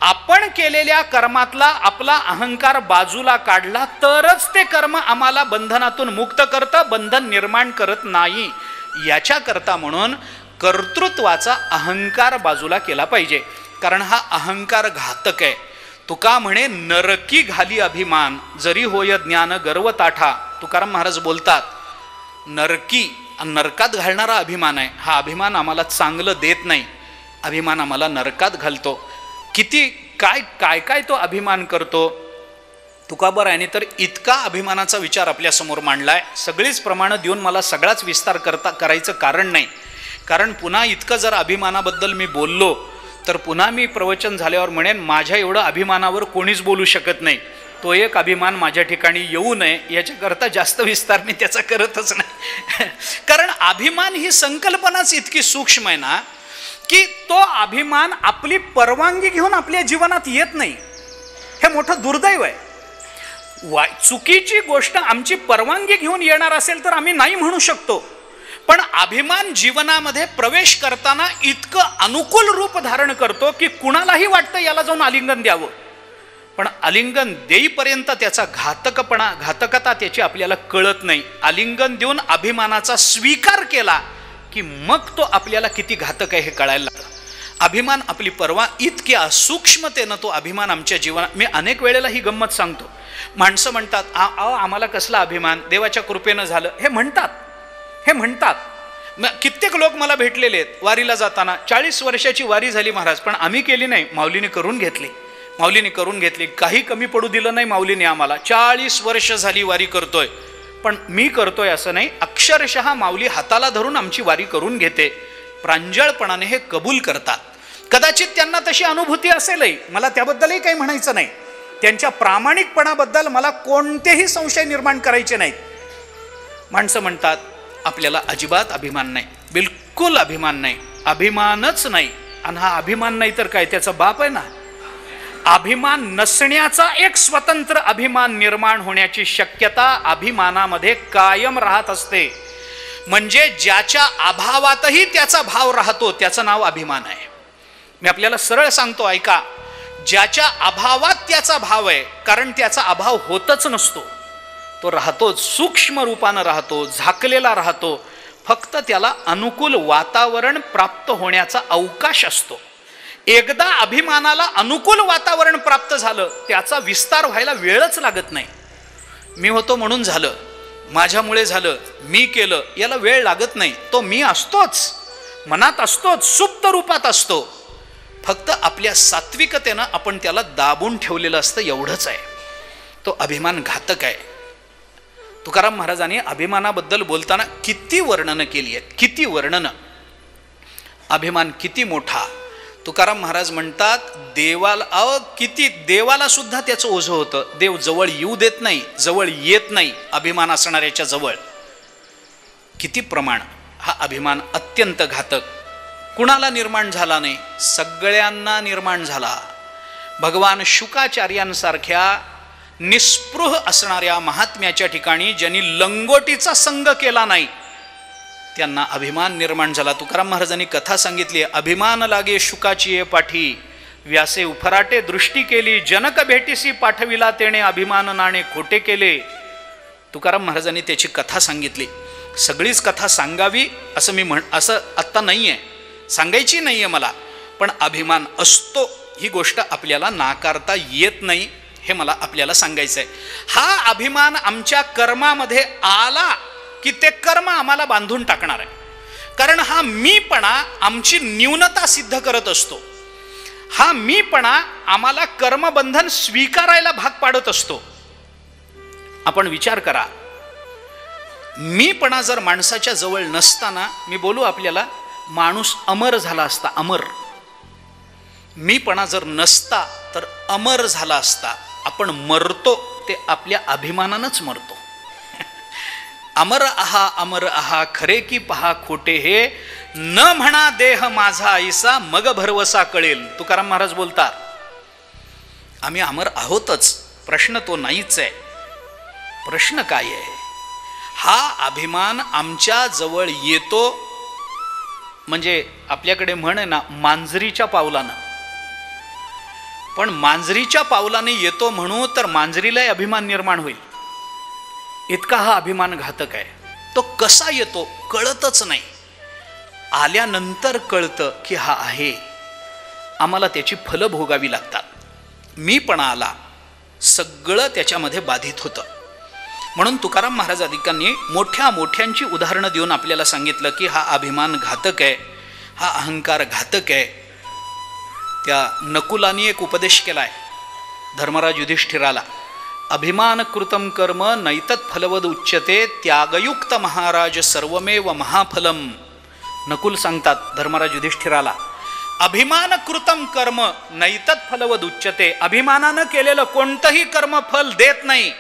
आपण केलेल्या कर्मातला आपला अहंकार बाजूला काढला तरच ते कर्म आम्हाला बंधनातून मुक्त करतं, बंधन निर्माण करत नाही. याच्याकरता म्हणून कर्तृत्वाचा अहंकार बाजूला केला पाहिजे, कारण हा अहंकार घातक आहे. तुका म्हणे नरकी घाली अभिमान, जरी होय ज्ञान गर्व ताठा. तुकाराम महाराज बोलतात, नरकी नरकात घालणारा अभिमान आहे. हा अभिमान आम्हाला चांगलं देत नाही, अभिमान आम्हाला नरकात घालतो. किती काय काय काय तो अभिमान करतो. तुकाबर आहे तर इतका अभिमानाचा विचार आपल्यासमोर मांडलाय. सगळीच प्रमाणं देऊन मला सगळाच विस्तार करायचं कारण नाही, कारण पुन्हा इतकं जर अभिमानाबद्दल मी बोललो तर पुन्हा मी प्रवचन झाल्यावर म्हणेन माझ्या एवढं अभिमानावर कोणीच बोलू शकत नाही. तो एक अभिमान माझ्या ठिकाणी येऊ नये याच्याकरता जास्त विस्तार मी त्याचा करतच नाही. कारण अभिमान ही संकल्पनाच इतकी सूक्ष्म आहे ना की तो अभिमान आपली परवानगी घेऊन आपल्या जीवनात येत नाही. हे मोठं दुर्दैव आहे. चुकीची गोष्ट आमची परवानगी घेऊन येणार असेल तर आम्ही नाही म्हणू शकतो, पण अभिमान जीवनामध्ये प्रवेश करताना इतकं अनुकूल रूप धारण करतो की कुणालाही वाटतं याला जाऊन आलिंगन द्यावं, पण आलिंगन देईपर्यंत त्याचा घातकता त्याची आपल्याला कळत नाही. आलिंगन देऊन अभिमानाचा स्वीकार केला की मग तो आपल्याला किती घातक आहे हे कळायला लागतं. अभिमान आपली इतक्या सूक्ष्मतेनं तो अभिमान आमच्या जीवनात. मी अनेक वेळेला ही गंमत सांगतो. माणसं म्हणतात आम्हाला कसला अभिमान, देवाच्या कृपेनं झालं. हे म्हणतात. कित्येक लोक मला भेटलेले आहेत वारीला जाताना. 40 वर्षाची वारी झाली महाराज, पण आम्ही केली नाही, माऊलीने करून घेतली. काही कमी पडू दिलं नाही माऊलीने आम्हाला. 40 वर्ष झाली वारी करतोय, पण मी करतोय असं नाही. अक्षरशः माऊली हाताला धरून आमची वारी करून घेते. प्रांजळपणाने हे कबूल करतात. कदाचित त्यांना तशी अनुभूती असेलही, मला त्याबद्दलही काही म्हणायचं नाही. त्यांच्या प्रामाणिकपणाबद्दल मला कोणतेही संशय निर्माण करायचे नाहीत. माणसं म्हणतात आपल्याला अजिबात अभिमान नाही, बिलकुल अभिमान नाही, अभिमानच नाही. आणि हा अभिमान नाही तर काय, त्याचा बाप आहे ना. अभिमान नसण्याचा एक स्वतंत्र अभिमान निर्माण होण्याची शक्यता अभिमानामध्ये कायम राहत असते. म्हणजे ज्याच्या अभावातही त्याचा भाव राहतो त्याचं नाव अभिमान आहे. मी आपल्याला सरळ सांगतो, ऐका. ज्याच्या अभावात त्याचा भाव आहे, कारण त्याचा अभाव होतच नसतो, तो राहतो, सूक्ष्म रूपानं राहतो, झाकलेला राहतो. फक्त त्याला अनुकूल वातावरण प्राप्त होण्याचा अवकाश असतो. एकदा अभिमानाला अनुकूल वातावरण प्राप्त झालं, त्याचा विस्तार व्हायला वेळच लागत नाही. मी होतो म्हणून झालं, माझ्यामुळे झालं, मी केलं, याला वेळ लागत नाही. तो मी असतोच, मनात असतोच, सुप्त रूपात असतो. फक्त आपल्या सात्विकतेनं आपण त्याला दाबून ठेवलेलं असतं, एवढंच आहे. तो अभिमान घातक आहे. तुकाराम महाराजांनी अभिमानाबद्दल बोलताना किती वर्णनं केली आहेत, किती वर्णनं. अभिमान किती मोठा. तुकाराम महाराज म्हणतात देवाला सुद्धा त्याचं ओझं होतं. देव जवळ येऊ देत नाही, जवळ येत नाही अभिमान असणाऱ्याच्या जवळ. किती प्रमाण. हा अभिमान अत्यंत घातक. कुणाला निर्माण झाला नाही, सगळ्यांना निर्माण झाला. भगवान शुकाचार्यांसारख्या निस्पृह असणाऱ्या महात्म्याच्या ठिकाणी ज्यांनी लंगोटीचा संग केला नाही त्यांना अभिमान निर्माण झाला. तुकाराम महाराजांनी कथा सांगितली, अभिमान लागे शुकाची ये पाठी, व्यासे उफराटे दृष्टी केली, जनक भेटीसी पाठविला तेणे, अभिमान नाणे खोटे केले. तुकाराम महाराजांनी त्याची कथा सांगितली. सगळीच कथा सांगावी असं असं आत्ता नाही आहे, सांगायची नाही आहे मला, पण अभिमान असतो ही गोष्ट आपल्याला नाकारता येत नाही, हे मला आपल्याला सांगायचं आहे. हा अभिमान आमच्या कर्मामध्ये आला की ते कर्म आम्हाला बांधून टाकणार आहे. कारण हा मीपणा आमची न्यूनता सिद्ध करत असतो. हा मीपणा आम्हाला कर्मबंधन स्वीकारायला भाग पाडत असतो. आपण विचार करा, मीपणा जर माणसाच्या जवळ नसताना, मी बोलू आपल्याला, माणूस अमर झाला असता. अमर. मीपणा जर नसता तर अमर झाला असता. आपण मरतो ते आपल्या अभिमानानंच मरतो. अमर आहा खरे की पहा खोटे हे, न म्हणा देह माझा ऐसा मग भरवसा कळेल. तुकाराम महाराज बोलतात, आम्ही अमर आहोतच, प्रश्न तो नाहीच आहे. प्रश्न काय आहे? हा अभिमान आमच्या जवळ येतो म्हणजे आपल्याकडे म्हण आहे ना, मांजरीच्या पावलानं. पण मांजरीच्या पावलाने येतो म्हणू तर मांजरीलाही अभिमान निर्माण होईल. इतका हा अभिमान घातक आहे. तो कसा येतो कळतच नाही. आल्यानंतर कळतं की हा आहे. आम्हाला त्याची फलं भोगावी लागतात. मी पण आला सगळं त्याच्यामध्ये बाधित होतं. म्हणून तुकाराम महाराज आदिकांनी मोठ्या मोठ्यांची उदाहरणं देऊन आपल्याला सांगितलं की हा अभिमान घातक आहे, हा अहंकार घातक आहे. त्या नकुलानी एक उपदेश केलाय धर्मराज युधिष्ठिराला. अभिमान कृतम कर्म नैतत् फलवद उच्यते त्यागयुक्त महाराज सर्वमेव महाफलम. नकुल सांगतात धर्मराज युधिष्ठिराला, अभिमान कृतम कर्म नैतत् फलवद उच्यते. अभिमानानं केलेलं कोणतंही कर्म फल देत नाही.